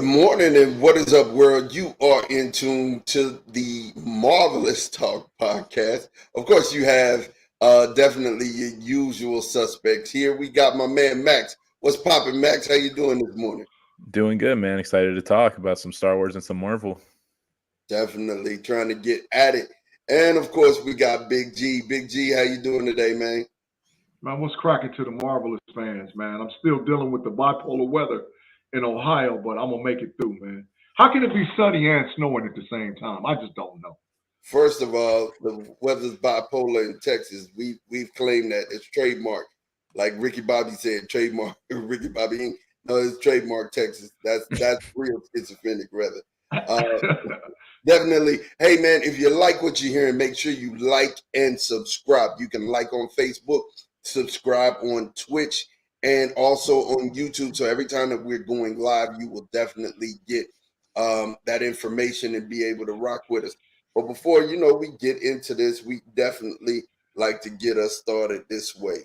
Good morning and what is up, world? You are in tune to the Marvelous Talk podcast. Of course, you have definitely your usual suspects here. We got my man Max. What's popping, Max? How you doing this morning? Doing good, man. Excited to talk about some Star Wars and some Marvel. Definitely trying to get at it. And of course, we got Big G. Big G, how you doing today, man? Man, what's cracking to the Marvelous fans, man? I'm still dealing with the bipolar weather in Ohio, but I'm gonna make it through, man. How can it be sunny and snowing at the same time? I just don't know. First of all, the weather's bipolar in Texas. We've claimed that it's trademark. Like Ricky Bobby said, trademark Ricky Bobby Inc. No, it's trademark Texas. That's real schizophrenic, rather. Uh, Definitely. Hey, man, if you like what you're hearing, make sure you like and subscribe. You can like on Facebook, subscribe on Twitch, and also on YouTube. So every time that we're going live, you will definitely get that information and be able to rock with us. But before we get into this, we definitely like to get us started this way.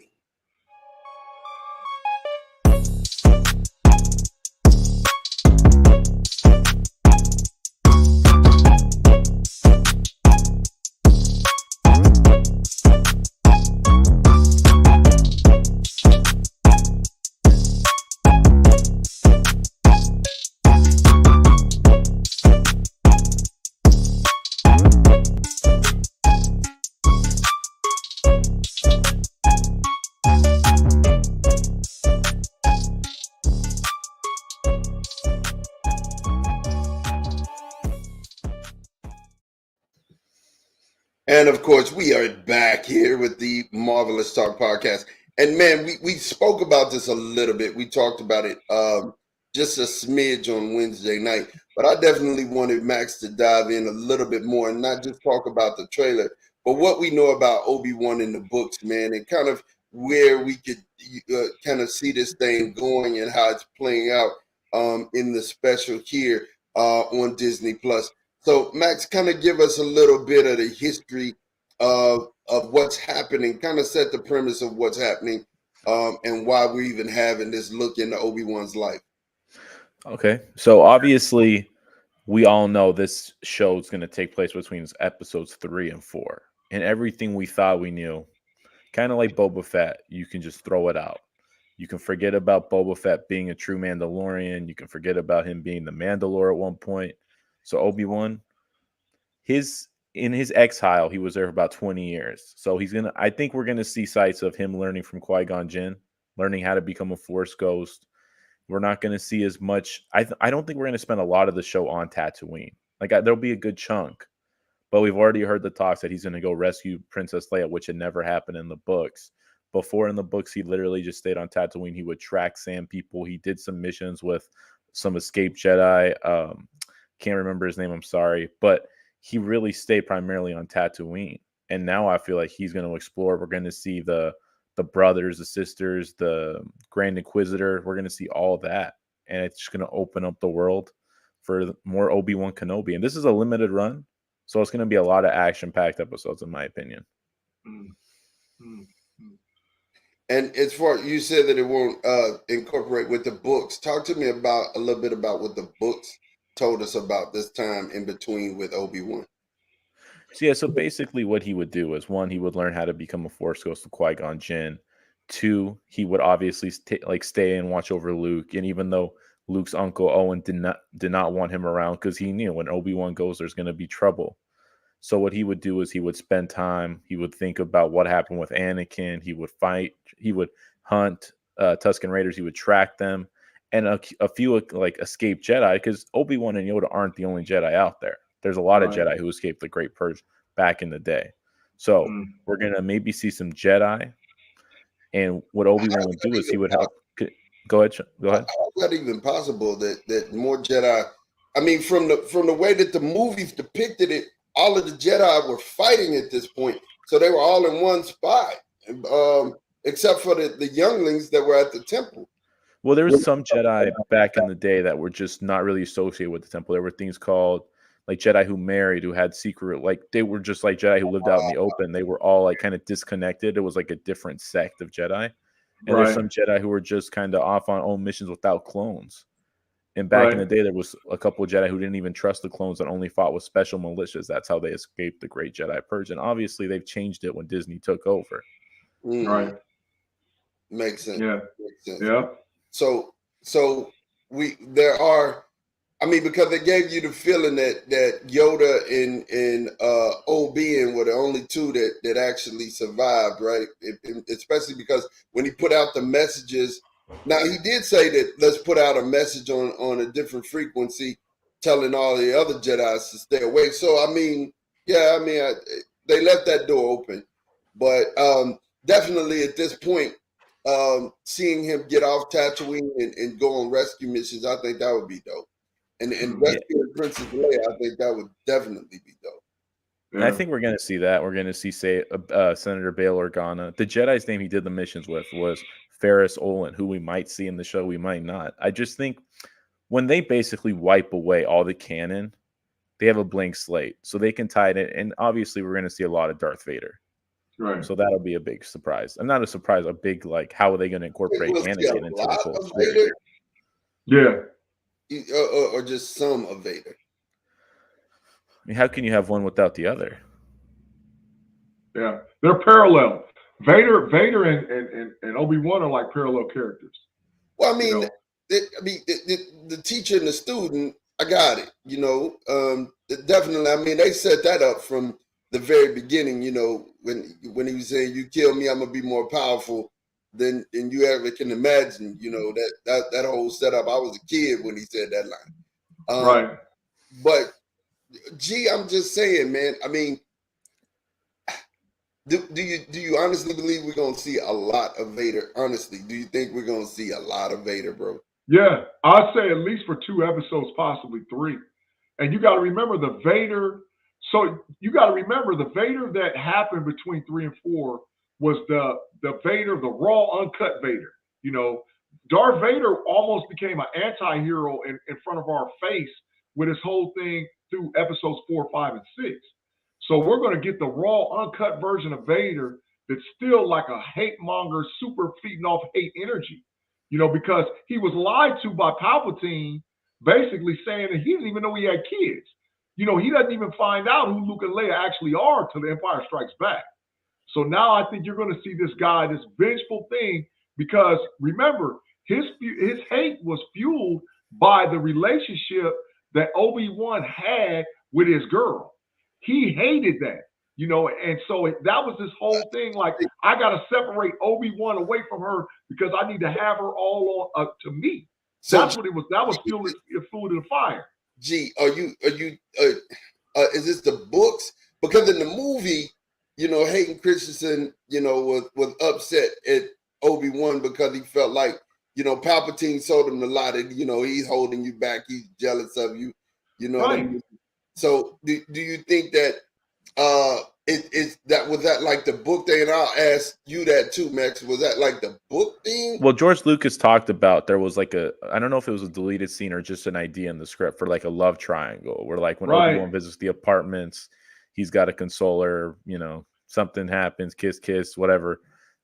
And of course, we are back here with the Marvelous Talk podcast. And man, we spoke about this a little bit. We talked about it just a smidge on Wednesday night. But I definitely wanted Max to dive in a little bit more and not just talk about the trailer, but what we know about Obi-Wan in the books, man, and kind of where we could kind of see this thing going and how it's playing out in the special here on Disney Plus. So, Max, kind of give us a little bit of the history of what's happening, kind of set the premise of what's happening and why we're even having this look into Obi-Wan's life. Okay. So obviously, we all know this show is going to take place between episodes 3 and 4. And everything we thought we knew, kind of like Boba Fett, you can just throw it out. You can forget about Boba Fett being a true Mandalorian. You can forget about him being the Mandalore at one point. So Obi-Wan, in his exile, he was there for about 20 years. So I think we're gonna see sights of him learning from Qui-Gon Jinn, learning how to become a Force ghost. We're not gonna see as much. I don't think we're gonna spend a lot of the show on Tatooine. There'll be a good chunk, but we've already heard the talks that he's gonna go rescue Princess Leia, which had never happened in the books. Before in the books, he literally just stayed on Tatooine. He would track sand people. He did some missions with some escaped Jedi. Can't remember his name. I'm sorry, but he really stayed primarily on Tatooine. And now I feel like he's going to explore. We're going to see the brothers, the sisters, the Grand Inquisitor. We're going to see all that. And it's just going to open up the world for more Obi-Wan Kenobi. And this is a limited run. So it's going to be a lot of action-packed episodes, in my opinion. Mm-hmm. And as far you said that it won't incorporate with the books, talk to me about a little bit about what the books told us about this time in between with Obi-Wan. So basically what he would do is, 1, he would learn how to become a Force ghost with Qui-Gon Jinn. 2, he would obviously stay and watch over Luke. And even though Luke's uncle Owen did not want him around, because he knew when Obi-Wan goes, there's going to be trouble. So what he would do is he would spend time. He would think about what happened with Anakin. He would fight. He would hunt Tusken Raiders. He would track them. And a few escaped Jedi, because Obi-Wan and Yoda aren't the only Jedi out there. There's a lot of Jedi who escaped the Great Purge back in the day. So we're going to maybe see some Jedi. And what Obi-Wan would do is he would help. Go ahead. How is that even possible that more Jedi? I mean, from the way that the movies depicted it, all of the Jedi were fighting at this point. So they were all in one spot, except for the younglings that were at the temple. Well, there was some Jedi back in the day that were just not really associated with the temple. There were things called like Jedi who married, who had secret, like they were just like Jedi who lived out in the open. They were all like kind of disconnected. It was like a different sect of Jedi. And there's some Jedi who were just kind of off on own missions without clones. And back in Right. the day, there was a couple of Jedi who didn't even trust the clones and only fought with special militias. That's how they escaped the Great Jedi Purge. And obviously, they've changed it when Disney took over. Right. Makes sense. Yeah. Makes sense. Yeah. So there are, I mean, because they gave you the feeling that Yoda and Obi-Wan were the only two that actually survived, right? Especially because when he put out the messages, now he did say that let's put out a message on a different frequency, telling all the other Jedis to stay away. So I mean, yeah, I mean, they left that door open, but definitely at this point, seeing him get off Tatooine and go on rescue missions, I think that would be dope. And rescuing Princess Leia, I think that would definitely be dope. And I think we're going to see that. We're going to see, say, Senator Bail Organa. The Jedi's name he did the missions with was Ferris Olin, who we might see in the show, we might not. I just think when they basically wipe away all the canon, they have a blank slate. So they can tie it in. And obviously, we're going to see a lot of Darth Vader. Right. So that'll be a big surprise. And not a surprise, a big, like, how are they going to incorporate Anakin into this whole story? Yeah. Or just some of Vader. I mean, how can you have one without the other? Yeah, they're parallel. Vader and Obi-Wan are like parallel characters. Well, I mean, the teacher and the student, I got it. You know, definitely. I mean, they set that up from the very beginning. You know, when he was saying, "You kill me, I'm gonna be more powerful than you ever can imagine." You know, that whole setup. I was a kid when he said that line. Right. But I'm just saying, man. I mean, do you honestly believe we're gonna see a lot of Vader? Honestly, do you think we're gonna see a lot of Vader, bro? Yeah, I'd say at least for 2 episodes, possibly 3. And you got to remember the Vader. So you got to remember the Vader that happened between 3 and 4 was the Vader, the raw, uncut Vader. You know, Darth Vader almost became an anti-hero in front of our face with his whole thing through episodes 4, 5, and 6. So we're going to get the raw, uncut version of Vader that's still like a hate monger, super feeding off hate energy. You know, because he was lied to by Palpatine, basically saying that he didn't even know he had kids. You know, he doesn't even find out who Luke and Leia actually are till The Empire Strikes Back. So now I think you're going to see this guy, this vengeful thing, because remember, his hate was fueled by the relationship that Obi-Wan had with his girl. He hated that, you know, and so that was this whole thing. Like, I got to separate Obi-Wan away from her because I need to have her all on to me. So that's what it was. That was fuel to the fire. G, are you? Is this the books? Because in the movie, you know, Hayden Christensen, you know, was upset at Obi-Wan because he felt like, you know, Palpatine told him a lot of, you know, he's holding you back, he's jealous of you, you know. Right. What I mean? So do you think that was that like the book thing? And I'll ask you that too, Max. Was that like the book thing? Well, George Lucas talked about there was like I don't know if it was a deleted scene or just an idea in the script for like a love triangle where like when Obi-Wan visits the apartments, he's got to console her, you know, something happens, kiss, whatever.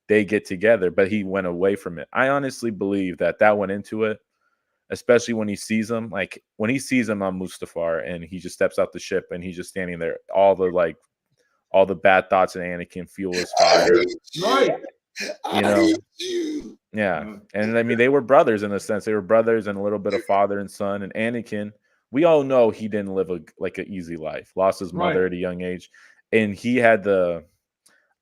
They get together, but he went away from it. I honestly believe that went into it, especially when he sees him. Like when he sees him on Mustafar and he just steps out the ship and he's just standing there, all the bad thoughts in Anakin fuel his fire. Right. You know, yeah. And I mean, they were brothers in a sense. They were brothers and a little bit of father and son. And Anakin, we all know he didn't live an easy life. Lost his mother at a young age. And he had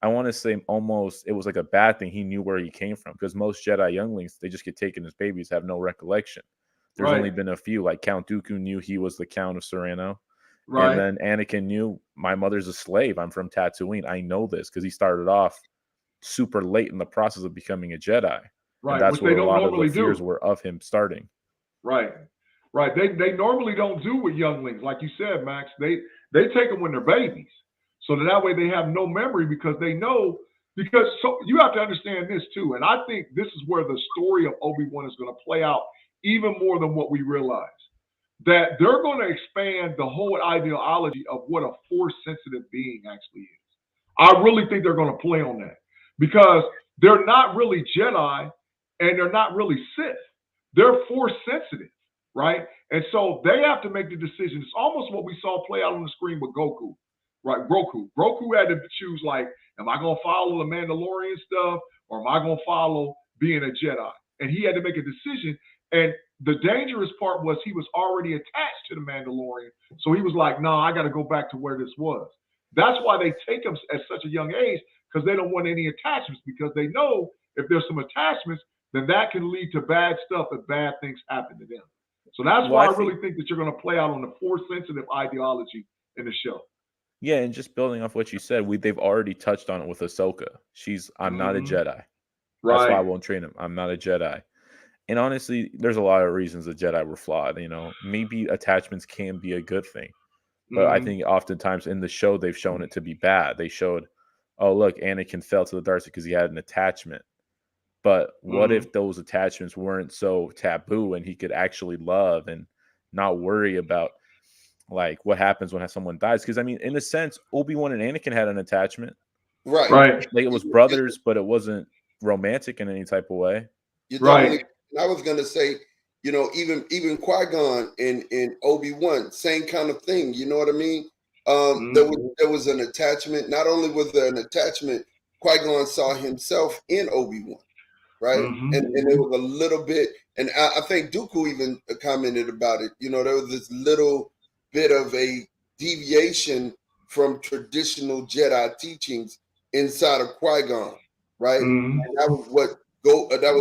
I want to say almost, it was like a bad thing. He knew where he came from because most Jedi younglings, they just get taken as babies, have no recollection. There's only been a few, like Count Dooku knew he was the Count of Sereno. Right. And then Anakin knew my mother's a slave. I'm from Tatooine. I know this because he started off super late in the process of becoming a Jedi. Right. And that's what a lot of the fears were of him starting. Right. Right. They normally don't do with younglings. Like you said, Max, they take them when they're babies. So that way they have no memory because they know, so you have to understand this too. And I think this is where the story of Obi-Wan is going to play out even more than what we realize. That they're going to expand the whole ideology of what a force-sensitive being actually is. I really think they're going to play on that because they're not really Jedi and they're not really Sith. They're force-sensitive, right? And so they have to make the decision. It's almost what we saw play out on the screen with Goku, right? Goku had to choose, like, am I going to follow the Mandalorian stuff or am I going to follow being a Jedi? And he had to make a decision. And the dangerous part was he was already attached to the Mandalorian. So he was like, no, I got to go back to where this was. That's why they take him at such a young age, because they don't want any attachments, because they know if there's some attachments, then that can lead to bad stuff and bad things happen to them. So that's why I really think that you're going to play out on the Force-sensitive ideology in the show. Yeah, and just building off what you said, they've already touched on it with Ahsoka. I'm not a Jedi. Right. That's why I won't train him. I'm not a Jedi. And honestly, there's a lot of reasons the Jedi were flawed. Maybe attachments can be a good thing. But I think oftentimes in the show, they've shown it to be bad. They showed, oh, look, Anakin fell to the dark side because he had an attachment. But what if those attachments weren't so taboo and he could actually love and not worry about, like, what happens when someone dies? Because, in a sense, Obi-Wan and Anakin had an attachment. Right. Like, it was brothers, but it wasn't romantic in any type of way. Right. I was going to say, even Qui-Gon and Obi-Wan, same kind of thing. You know what I mean? There was an attachment. Not only was there an attachment, Qui-Gon saw himself in Obi-Wan, right? And there was a little bit, and I think Dooku even commented about it. There was this little bit of a deviation from traditional Jedi teachings inside of Qui-Gon, right? And that was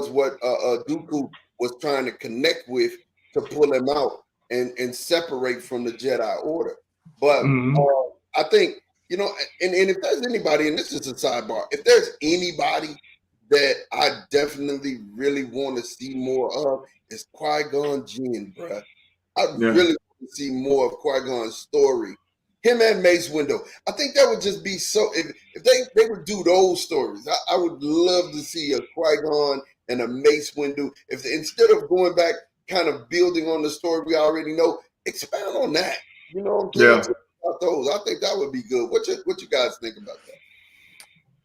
what Dooku was trying to connect with to pull him out and separate from the Jedi Order. But I think, and if there's anybody, and this is a sidebar, if there's anybody that I definitely really want to see more of, is Qui-Gon Jinn, bruh. I really want to see more of Qui-Gon's story. Him and Mace Windu. I think that would just be so. If they would do those stories, I would love to see a Qui-Gon and a Mace Windu. If instead of going back, kind of building on the story we already know, expand on that. About those. I think that would be good. What you guys think about that?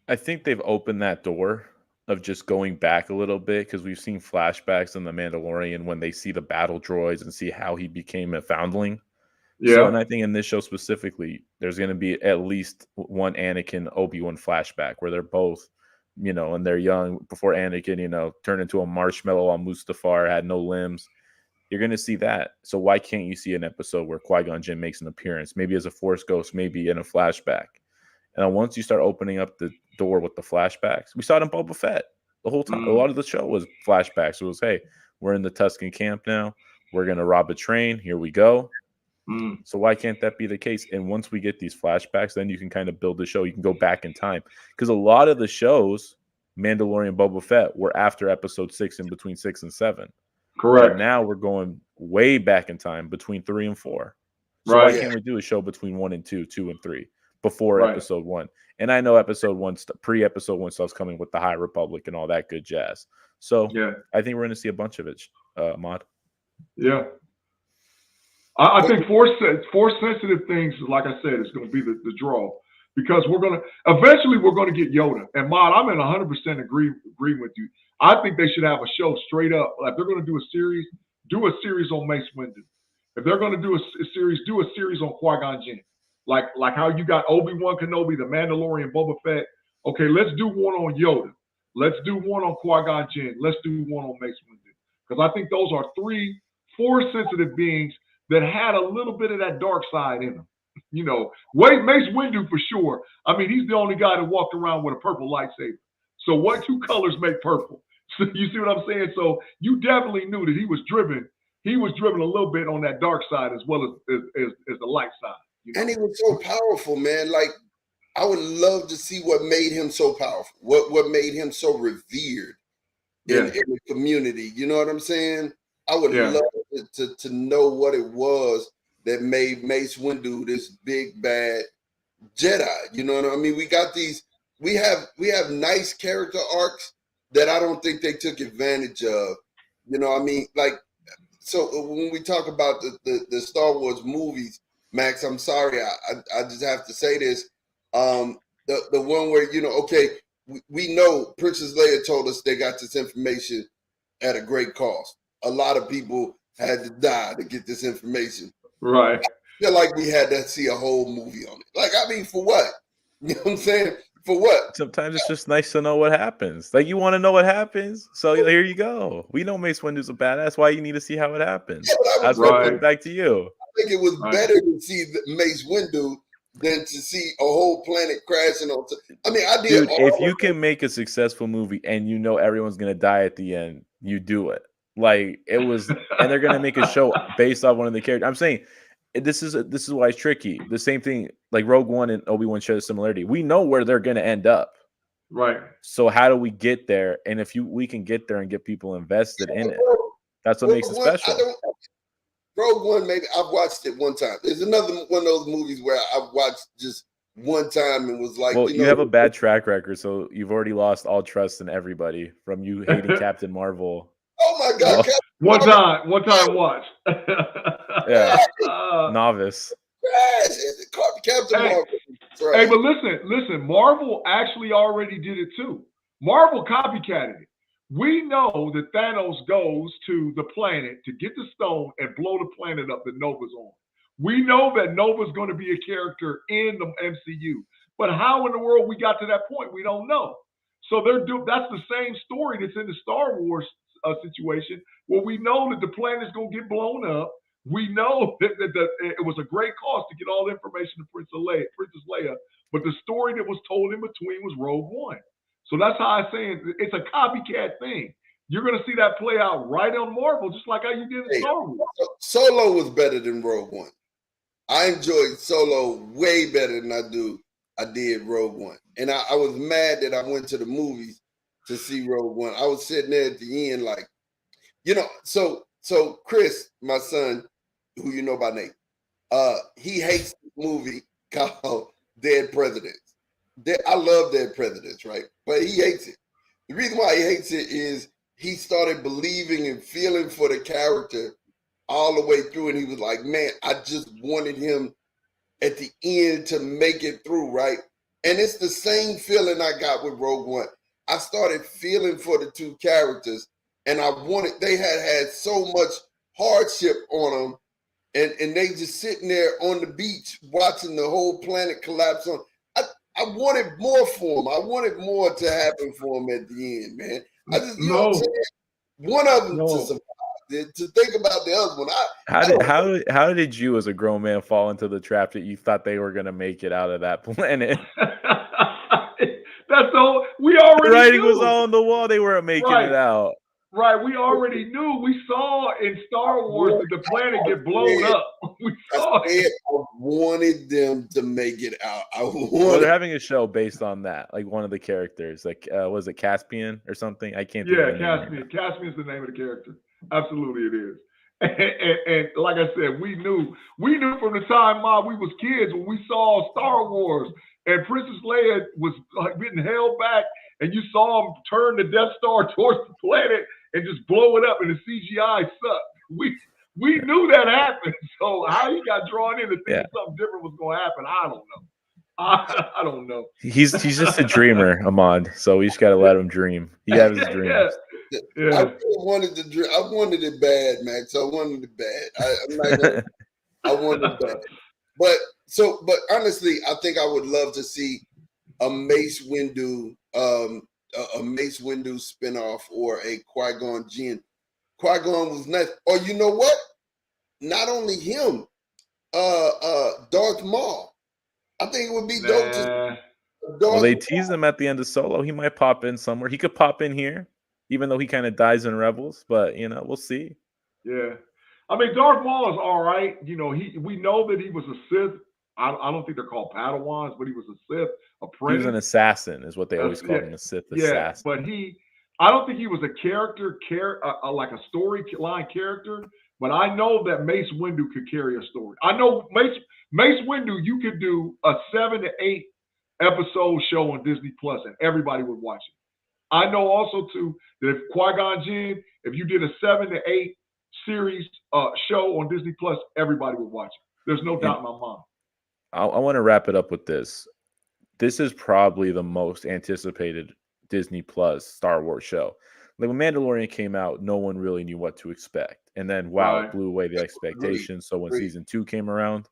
I think they've opened that door of just going back a little bit, because we've seen flashbacks in The Mandalorian when they see the battle droids and see how he became a foundling. Yeah. So, and I think in this show specifically, there's going to be at least one Anakin Obi-Wan flashback where they're both, and they're young before Anakin, turned into a marshmallow on Mustafar, had no limbs. You're going to see that. So why can't you see an episode where Qui-Gon Jinn makes an appearance, maybe as a Force ghost, maybe in a flashback? And then once you start opening up the door with the flashbacks, we saw it in Boba Fett the whole time. A lot of the show was flashbacks. It was, hey, we're in the Tusken camp now. We're going to rob a train. Here we go. So why can't that be the case? And once we get these flashbacks, then you can kind of build the show. You can go back in time, because a lot of the shows, Mandalorian, Boba Fett, were after episode 6 and between 6 and 7. Correct. But now we're going way back in time between 3 and 4. So why can't we do a show between 1 and 2, 2 and 3 before episode 1? And I know episode 1, pre-episode 1 stuff's coming with the High Republic and all that good jazz. So I think we're going to see a bunch of it, Mod. Yeah. I think force-sensitive things, like I said, is going to be the draw, because we're going to get Yoda. And Mod, I'm in 100% agree with you. I think they should have a show straight up. Like, they're going to do a series on Mace Windu. If they're going to do a series on Qui-Gon Jinn. Like how you got Obi-Wan Kenobi, the Mandalorian, Boba Fett. Okay, let's do one on Yoda. Let's do one on Qui-Gon Jinn. Let's do one on Mace Windu. Because I think those are 3 force-sensitive beings that had a little bit of that dark side in them. Mace Windu for sure. He's the only guy that walked around with a purple lightsaber. So what 2 colors make purple? So you see what I'm saying? So you definitely knew that he was driven a little bit on that dark side as well as the light side. And he was so powerful, man. Like, I would love to see what made him so powerful, what made him so revered in the community. You know what I'm saying? I would love to know what it was that made Mace Windu this big bad Jedi. You know what I mean? We have nice character arcs that I don't think they took advantage of. Like, so when we talk about the Star Wars movies, Max, I'm sorry, I just have to say this. The one where, we know Princess Leia told us they got this information at a great cost. A lot of people had to die to get this information. Right. I feel like we had to see a whole movie on it. Like, I mean, for what? You know what I'm saying? For what? Sometimes it's just nice to know what happens. Like, you want to know what happens, so here you go. We know Mace Windu's a badass. Why you need to see how it happens? Yeah, but I That's was what right. comes back to you. think it was Right. better to see Mace Windu than to see a whole planet crashing on. I mean, I did. Dude, all if you of can make a successful movie and you know everyone's gonna die at the end, you do it. Like, it was, and they're gonna make a show based off one of the characters. I'm saying this is why it's tricky. The same thing, like Rogue One and Obi-Wan share the similarity. We know where they're gonna end up. Right. So how do we get there? And if we can get there and get people invested in it, that's what makes it special. Rogue One, maybe I've watched it one time. There's another one of those movies where I've watched just one time and was like, Well, you know, have a bad track record, so you've already lost all trust in everybody from you hating Captain Marvel. oh my God, Well, One time watch. Yeah. Novice. Captain Hey. Marvel. That's right. Hey, but listen, Marvel actually already did it too. Marvel copycatted it. We know that Thanos goes to the planet to get the stone and blow the planet up that Nova's on. We know that Nova's going to be a character in the MCU. But how in the world we got to that point, we don't know. So that's the same story that's in the Star Wars situation, where we know that the planet's going to get blown up. We know that it was a great cost to get all the information to Princess Leia, but the story that was told in between was Rogue One. So that's how I'm saying it's a copycat thing. You're going to see that play out right on Marvel, just like how you did in Star Wars. Solo was better than Rogue One. I enjoyed Solo way better than I did Rogue One. And I was mad that I went to the movies to see Rogue One. I was sitting there at the end like, you know, so Chris, my son, who you know by name, he hates this movie called Dead Presidents. I love Dead Presidents, right? But he hates it. The reason why he hates it is he started believing and feeling for the character all the way through, and he was like, man, I just wanted him at the end to make it through, right? And it's the same feeling I got with Rogue One. I started feeling for the two characters, and they had so much hardship on them, and they just sitting there on the beach watching the whole planet collapse on. I wanted more for them. I wanted more to happen for them at the end, man. I just, you know what I'm saying? One of them to survive. To think about the other one. How did you, as a grown man, fall into the trap that you thought they were going to make it out of that planet? That's all. We already the writing knew. was all on the wall. They weren't making it out. Right. We already knew. We saw in Star Wars that the planet get blown up. We saw it. I wanted them to make it out. Well, they're having a show based on that. Like one of the characters, like was it Caspian or something? I can't. Yeah, Caspian. Caspian's the name of the character. Absolutely, it is. And like I said, we knew from the time we was kids when we saw Star Wars and Princess Leia was getting held back, and you saw them turn the Death Star towards the planet and just blow it up, and the CGI sucked. We knew that happened. So how he got drawn in to think something different was going to happen, I don't know. I don't know. He's just a dreamer, Ahmad. So we just got to let him dream. He has his dreams. Yeah. I really wanted to dream. I wanted it bad, Max. I wanted it bad. I wanted it bad. But honestly, I think I would love to see a Mace Windu, spinoff or a Qui-Gon Jinn. Qui-Gon was nice. Or you know what? Not only him, Darth Maul. I think it would be dope. Well, they teased him at the end of Solo. He might pop in somewhere. He could pop in here, even though he kind of dies in Rebels. But we'll see. Yeah, I mean, Darth Maul is all right. You know, we know that he was a Sith. I don't think they're called Padawans, but he was a Sith apprentice. He was an assassin, is what they always called him, a Sith assassin. But I don't think he was a character, like a storyline character. But I know that Mace Windu could carry a story. I know Mace Windu, you could do a 7 to 8 episode show on Disney Plus, and everybody would watch it. I know also too that if Qui-Gon Jinn, if you did a 7 to 8 series show on Disney Plus, everybody would watch it. There's no doubt in my mind. I want to wrap it up with this. This is probably the most anticipated Disney Plus Star Wars show. Like when Mandalorian came out, no one really knew what to expect, and then wow, it Right. blew away the Agreed. expectations. So when Agreed. season 2 came around,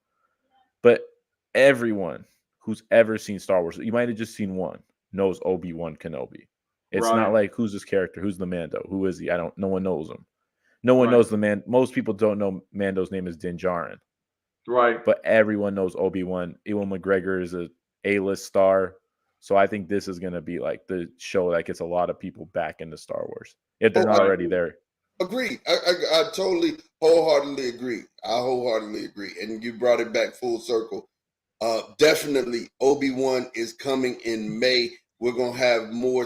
but everyone who's ever seen Star Wars, you might have just seen one, knows Obi-Wan Kenobi. It's not Right. like who's this character, who's the Mando, who is he? No one knows him. No one Right. knows the man. Most people don't know Mando's name is Din Djarin, Right. but everyone knows Obi-Wan. Ewan McGregor is a A-list star. So I think this is going to be like the show that gets a lot of people back into Star Wars if they're Oh, not Right. already there. Agreed. I totally wholeheartedly agree. I wholeheartedly agree. And you brought it back full circle. Definitely Obi-Wan is coming in May. We're gonna have more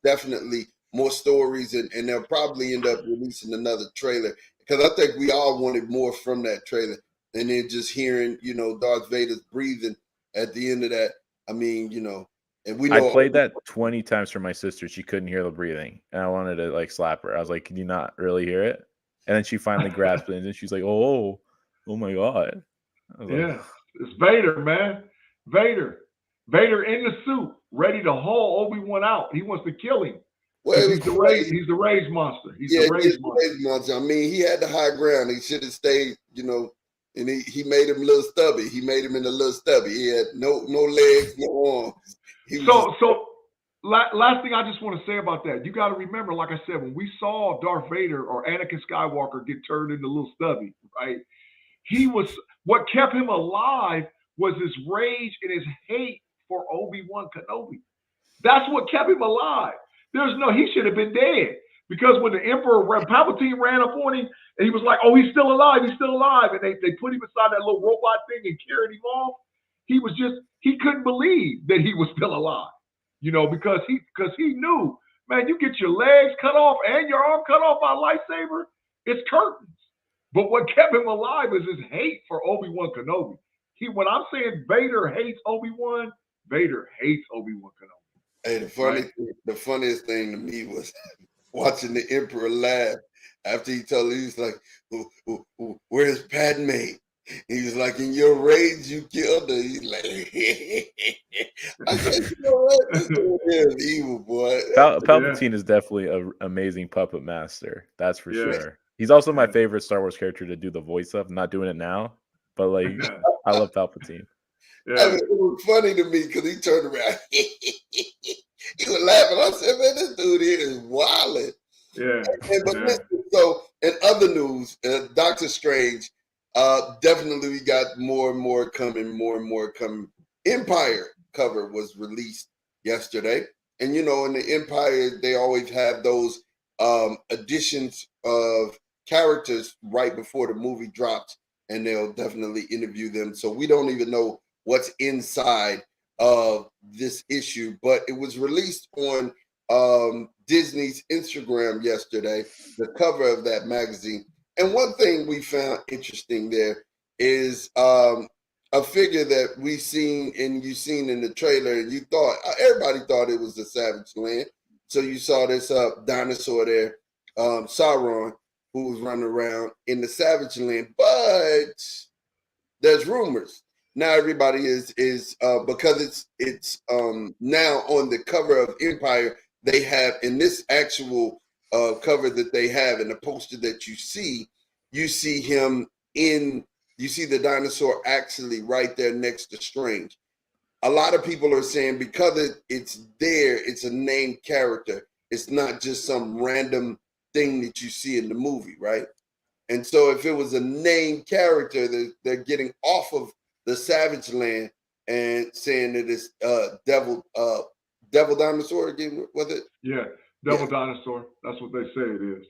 definitely more stories, and they'll probably end up releasing another trailer, because I think we all wanted more from that trailer. And then just hearing, Darth Vader's breathing at the end of that. I mean, and we I know played that 20 times for my sister. She couldn't hear the breathing, and I wanted to like slap her. I was like, "Can you not really hear it?" And then she finally grasped it, and then she's like, "Oh my god!" I was like, Yeah. It's Vader, man. Vader. Vader in the suit, ready to haul Obi-Wan out. He wants to kill him. well, it was He's the crazy. rage monster. He's Yeah, the rage just monster. crazy monster. I mean, he had the high ground. He should have stayed, and he made him a little stubby. He made him in a little stubby. He had no legs, no arms. He was So last thing I just want to say about that, you got to remember, like I said, when we saw Darth Vader or Anakin Skywalker get turned into little stubby, right? What kept him alive was his rage and his hate for Obi-Wan Kenobi. That's what kept him alive. He should have been dead, because when the Emperor Palpatine ran up on him and he was like, "Oh, he's still alive, and they put him inside that little robot thing and carried him off. He couldn't believe that he was still alive, because he knew, man, you get your legs cut off and your arm cut off by a lightsaber, it's curtains. But what kept him alive is his hate for Obi-Wan Kenobi. When I'm saying Vader hates Obi-Wan, Vader hates Obi-Wan Kenobi. Hey, Right. the funniest thing to me was watching the Emperor laugh after he told her. He was like, "Where's Padme?" He was like, "In your rage, you killed her." He's like, I said, "You know what? This dude is evil, boy." Palpatine is definitely an amazing puppet master. That's for Yeah. sure. He's also my Yeah. favorite Star Wars character to do the voice of. I'm not doing it now, but like Yeah. I love Palpatine. I Yeah. mean, it was funny to me because he turned around. He was laughing. I said, "Man, this dude here is wilding." Yeah. But Yeah. listen, so in other news, Doctor Strange, definitely we got more and more coming. Empire cover was released yesterday, and in the Empire they always have those additions of characters right before the movie drops, and they'll definitely interview them. So we don't even know what's inside of this issue, but it was released on Disney's Instagram yesterday, the cover of that magazine. And one thing we found interesting there is a figure that you've seen in the trailer, and everybody thought it was the Savage Land. So you saw this dinosaur there, Sauron, who was running around in the Savage Land. But there's rumors. Now everybody is because it's now on the cover of Empire. They have in this actual cover that they have in the poster that you see him you see the dinosaur actually right there next to Strange. A lot of people are saying because it's there, it's a named character. It's not just some random thing that you see in the movie, right? And so if it was a named character, they're getting off of the Savage Land and saying that it's devil dinosaur again, was it? Yeah. Devil Dinosaur. That's what they say it is.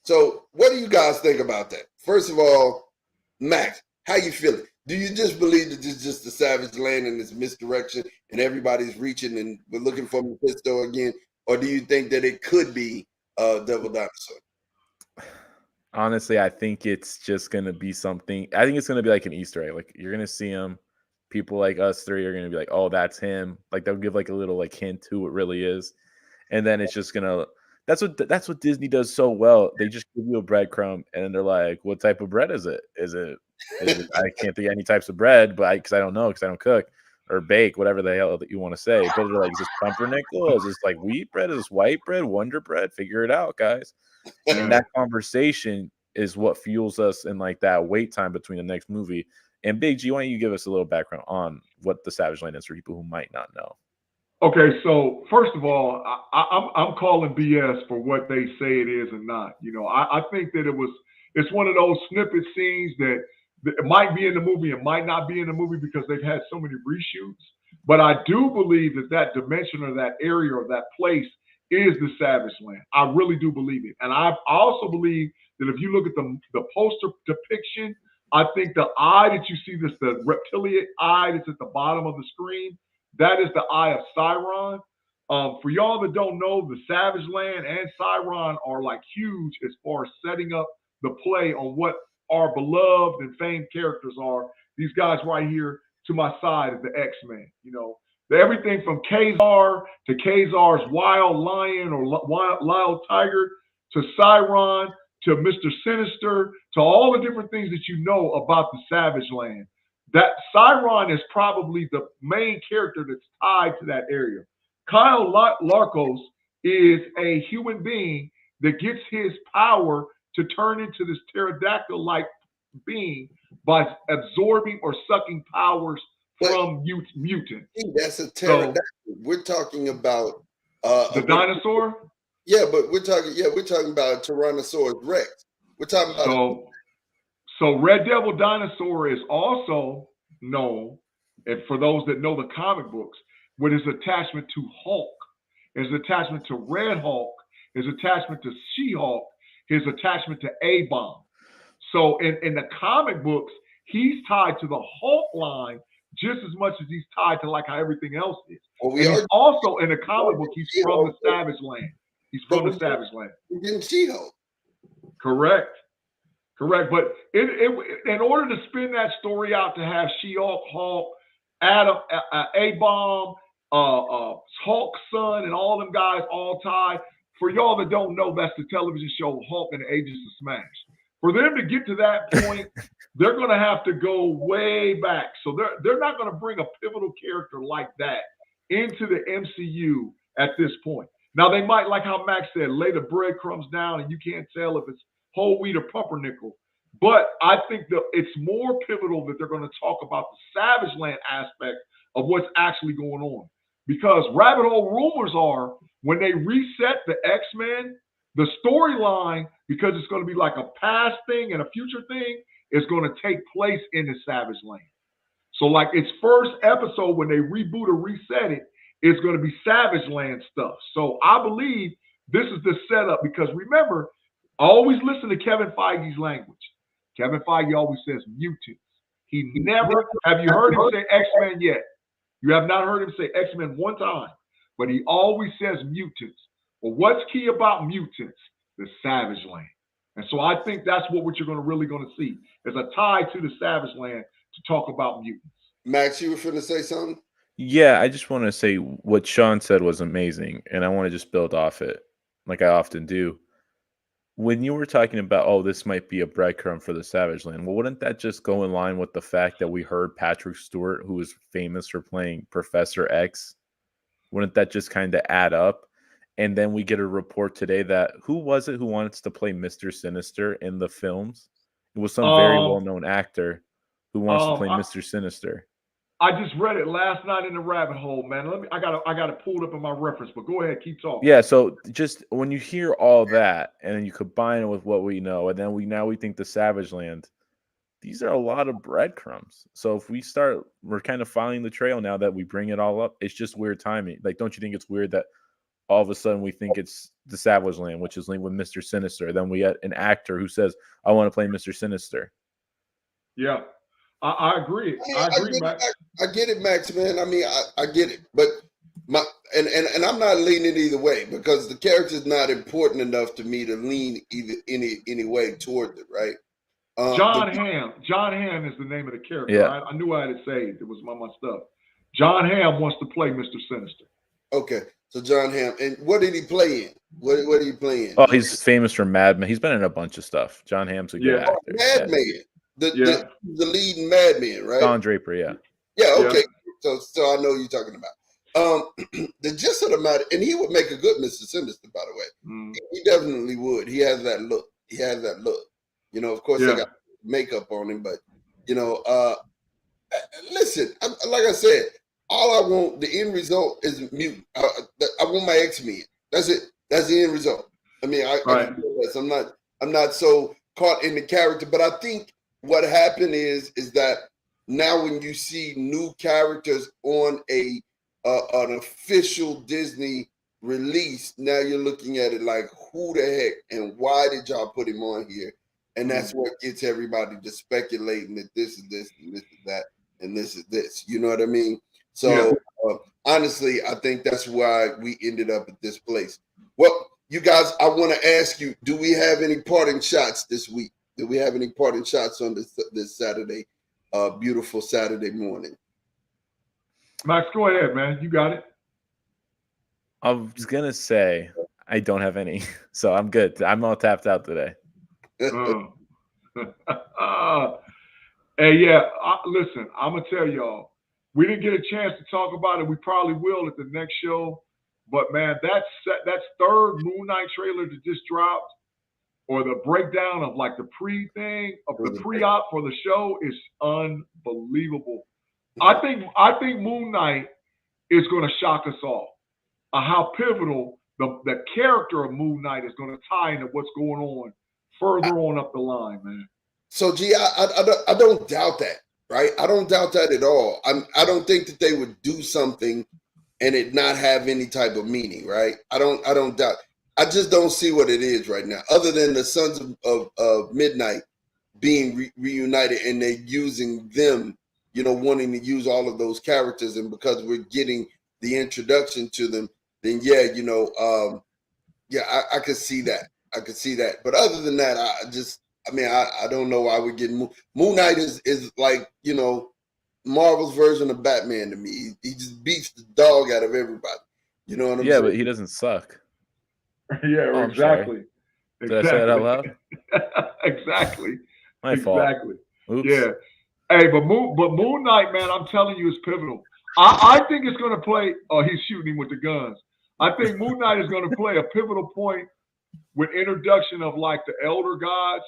So what do you guys think about that? First of all, Max, how you feeling? Do you just believe that this is just the Savage Land and it's misdirection and everybody's reaching and we're looking for Mephisto again? Or do you think that it could be Devil Dinosaur? Honestly, I think it's just gonna be something. I think it's gonna be like an Easter egg. Like you're gonna see him. People like us three are gonna be like, "Oh, that's him." Like they'll give like a little like hint to who it really is, and then it's just gonna. That's what Disney does so well. They just give you a breadcrumb, and then they're like, "What type of bread is it? Is it? I can't think of any types of bread, but because I don't know, because I don't cook. or bake, whatever the hell that you want to say. But they're like, is this pumpernickel? Is this like wheat bread? Is this white bread? Wonder bread? Figure it out, guys. And that conversation is what fuels us in like that wait time between the next movie. And Big G, why don't you give us a little background on what the Savage Land is for people who might not know? Okay, so first of all, I'm calling BS for what they say it is and not. You know, I think that it's one of those snippet scenes that it might be in the movie and might not be in the movie because they've had so many reshoots. But I do believe that dimension or that area or that place is the Savage Land. I really do believe it. And I also believe that if you look at the poster depiction, I think the eye that you see, the reptilian eye that's at the bottom of the screen, that is the Eye of Sauron. For y'all that don't know, the Savage Land and Sauron are like huge as far as setting up the play on what our beloved and famed characters are. These guys right here to my side is the X-Men. You know, everything from Kazar to Kazar's Wild Lion or Wild Tiger to Sauron to Mr. Sinister to all the different things that you know about the Savage Land. That Sauron is probably the main character that's tied to that area. Kyle Larkos is a human being that gets his power to turn into this pterodactyl-like being by absorbing or sucking powers from mutants. That's a pterodactyl. We're talking about the dinosaur. Yeah, but we're talking about a Tyrannosaurus Rex. We're talking about So Red Devil Dinosaur is also known, and for those that know the comic books, with his attachment to Hulk, his attachment to Red Hulk, his attachment to She-Hulk, his attachment to A-Bomb. So in the comic books, he's tied to the Hulk line just as much as he's tied to like how everything else is. Well, he's also in the comic book, he's from the Savage Land. He's from the Savage Land. He didn't She-Hulk. Correct. But in order to spin that story out to have She-Hulk, Hulk, Adam, A-Bomb, Hulk's son, and all them guys all tied. For y'all that don't know, that's the television show Hulk and the Agents of Smash. For them to get to that point, they're going to have to go way back. So they're not going to bring a pivotal character like that into the MCU at this point. Now, they might, like how Max said, lay the breadcrumbs down and you can't tell if it's whole wheat or pumpernickel. But I think that it's more pivotal that they're going to talk about the Savage Land aspect of what's actually going on. Because rabbit hole rumors are when they reset the X-Men, the storyline, because it's going to be like a past thing and a future thing, is going to take place in the Savage Land. So like its first episode, when they reboot or reset it, it's going to be Savage Land stuff. So I believe this is the setup because remember, always listen to Kevin Feige's language. Kevin Feige always says mutants. He never, have you heard him say X-Men yet? You have not heard him say X-Men one time, but he always says mutants. Well, what's key about mutants? The Savage Land. And so I think that's what you're really going to see is a tie to the Savage Land to talk about mutants. Max, you were going to say something? Yeah, I just want to say what Sean said was amazing, and I want to just build off it like I often do. When you were talking about, oh, this might be a breadcrumb for the Savage Land, well, wouldn't that just go in line with the fact that we heard Patrick Stewart, who was famous for playing Professor X? Wouldn't that just kind of add up? And then we get a report today that who was it who wants to play Mr. Sinister in the films? It was some very well-known actor who wants to play Mr. Sinister. I just read it last night in the rabbit hole, man. I got it pulled up in my reference, but go ahead, keep talking. Yeah, so just when you hear all that and then you combine it with what we know, and then we think the Savage Land, these are a lot of breadcrumbs. So if we're kind of following the trail now that we bring it all up. It's just weird timing. Like, don't you think it's weird that all of a sudden we think it's the Savage Land, which is linked with Mr. Sinister. Then we get an actor who says, I want to play Mr. Sinister. Yeah. I agree. I agree, Max. I get it, Max, man. I mean, I get it. But and I'm not leaning either way because the character is not important enough to me to lean any way towards it, right? John Hamm is the name of the character. Yeah. I knew I had it saved. It was my stuff. John Hamm wants to play Mr. Sinister. Okay. So John Hamm. And what did he play in? What did he play in? Oh, he's famous for Mad Men. He's been in a bunch of stuff. John Hamm's a good actor. Madman. The leading Madman, right? Don Draper, yeah. Yeah, okay. So I know you're talking about. The gist of the matter, and he would make a good Mr. Sinister, by the way. He definitely would. He has that look. You know, of course, they got makeup on him, but you know, listen, like I said, all I want, the end result is mutant. I want my X-Men. That's it. That's the end result. I mean, I'm not so caught in the character, but I think what happened is that now when you see new characters on an official Disney release, now you're looking at it like, who the heck and why did y'all put him on here? And that's what gets everybody to speculating that this is this and this is that and this is this. You know what I mean? So honestly, I think that's why we ended up at this place. Well, you guys, I want to ask you, do we have any parting shots this week? Do we have any parting shots on this Saturday, beautiful Saturday morning? Max, go ahead, man. You got it. I was going to say I don't have any, so I'm good. I'm all tapped out today. Hey, listen, I'm going to tell y'all, we didn't get a chance to talk about it. We probably will at the next show. But, man, that's third Moon Knight trailer that just dropped, or the breakdown of like the pre-thing, of the pre-op for the show is unbelievable. I think Moon Knight is going to shock us all. How pivotal the character of Moon Knight is going to tie into what's going on further on up the line, man. So, I don't doubt that, right? I don't doubt that at all. I don't think that they would do something and it not have any type of meaning, right? I don't doubt. I just don't see what it is right now, other than the Sons of Midnight being reunited and they're using them, you know, wanting to use all of those characters, and because we're getting the introduction to them, then I could see that. I could see that. But other than that, I don't know why we're getting Moon Knight is like, you know, Marvel's version of Batman to me. He just beats the dog out of everybody. You know what I'm saying? Yeah, but he doesn't suck. Yeah, exactly. Did I say that out loud? Exactly. My fault. Oops. Yeah. Hey, but Moon Knight, man, I'm telling you, is pivotal. I think it's going to play. Oh, he's shooting him with the guns. I think Moon Knight is going to play a pivotal point with introduction of like the elder gods.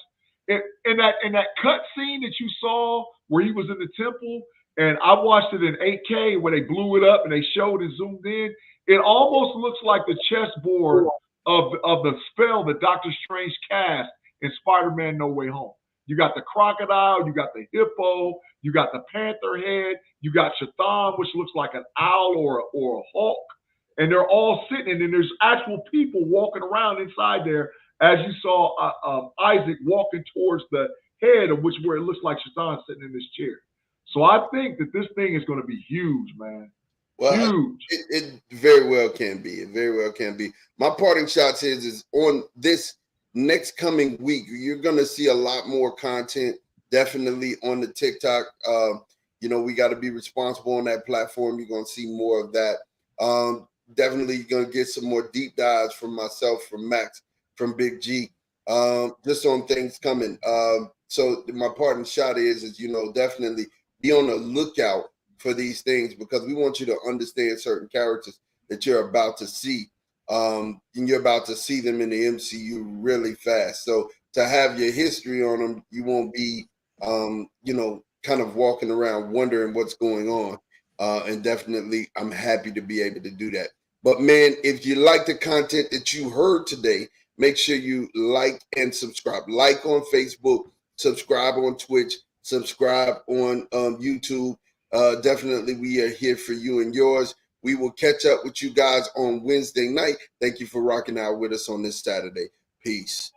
In that cut scene that you saw where he was in the temple, and I watched it in 8K where they blew it up and they showed and zoomed in. It almost looks like the chessboard of the spell that Doctor Strange cast in Spider-Man No Way Home. You got the crocodile, you got the hippo, you got the panther head, you got Shaitan, which looks like an owl or a hawk, and they're all sitting, and there's actual people walking around inside there, as you saw Isaac walking towards the head of where it looks like Shaitan sitting in this chair. So I think that this thing is going to be huge, man. Well, huge. It very well can be. It very well can be. My parting shots is on this next coming week. You're going to see a lot more content, definitely on the TikTok. You know, we got to be responsible on that platform. You're going to see more of that. Definitely you're going to get some more deep dives from myself, from Max, from Big G, just on things coming. So my parting shot is, you know, definitely be on the lookout for these things, because we want you to understand certain characters that you're about to see. And you're about to see them in the MCU really fast. So to have your history on them, you won't be, you know, kind of walking around wondering what's going on. And definitely, I'm happy to be able to do that. But man, if you like the content that you heard today, make sure you like and subscribe. Like on Facebook, subscribe on Twitch, subscribe on YouTube. Definitely, we are here for you and yours. We will catch up with you guys on Wednesday night. Thank you for rocking out with us on this Saturday. Peace.